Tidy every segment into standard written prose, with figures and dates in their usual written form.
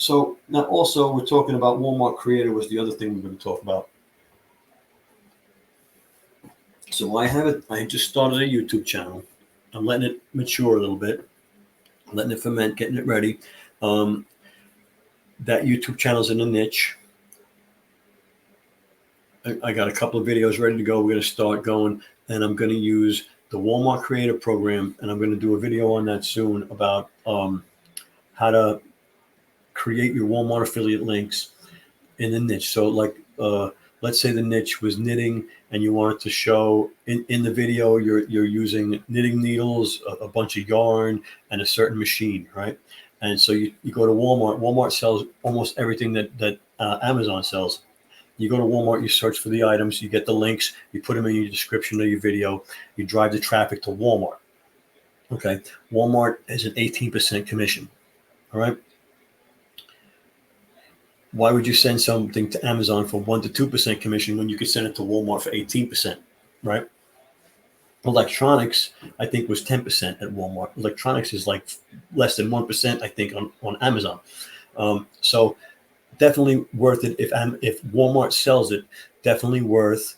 So now also we're talking about Walmart Creator was the other thing we're going to talk about. So I have it. I just started a YouTube channel. I'm letting it mature a little bit, letting it ferment, getting it ready. That YouTube channel's in a niche. I got a couple of videos ready to go. We're going to start going, and I'm going to use the Walmart Creator Program, and I'm going to do a video on that soon about how to create your Walmart affiliate links in the niche. So like, let's say the niche was knitting and you wanted to show in the video, you're using knitting needles, a bunch of yarn and a certain machine, right? And so you go to Walmart. Walmart sells almost everything that Amazon sells. You go to Walmart, you search for the items, you get the links, you put them in your description of your video, you drive the traffic to Walmart. Okay. Walmart is an 18% commission. All right. Why would you send something to Amazon for 1 to 2% commission when you could send it to Walmart for 18%, right? Electronics, I think, was 10% at Walmart. Electronics is like less than 1%, I think, on Amazon. So definitely worth it. If Walmart sells it, definitely worth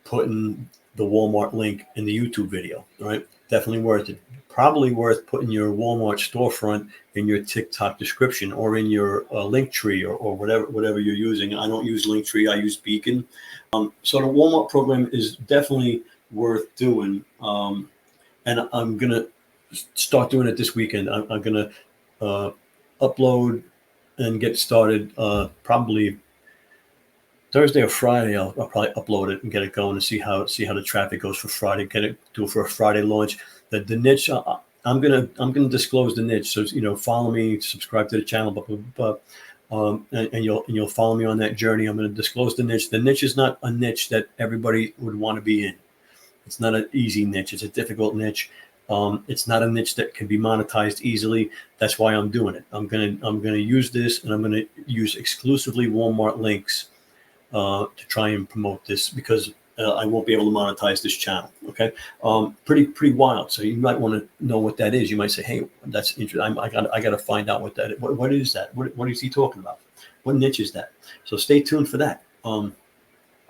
putting the Walmart link in the YouTube video, right? Definitely worth it. Probably worth putting your Walmart storefront in your TikTok description or in your link tree or whatever you're using. I don't use Linktree, I use Beacon. So the Walmart program is definitely worth doing. And I'm going to start doing it this weekend. I'm going to upload and get started probably Thursday or Friday. I'll probably upload it and get it going and see how the traffic goes for Friday. Do it for a Friday launch. The niche. I'm gonna disclose the niche. So follow me, subscribe to the channel, and you'll follow me on that journey. I'm gonna disclose the niche. The niche is not a niche that everybody would want to be in. It's not an easy niche. It's a difficult niche. It's not a niche that can be monetized easily. That's why I'm doing it. I'm gonna use this, and I'm gonna use exclusively Walmart links to try and promote this because I won't be able to monetize this channel. Okay, pretty wild. So you might want to know what that is. You might say, "Hey, that's interesting. I got to find out what that is. What is that? What is he talking about? What niche is that?" So stay tuned for that.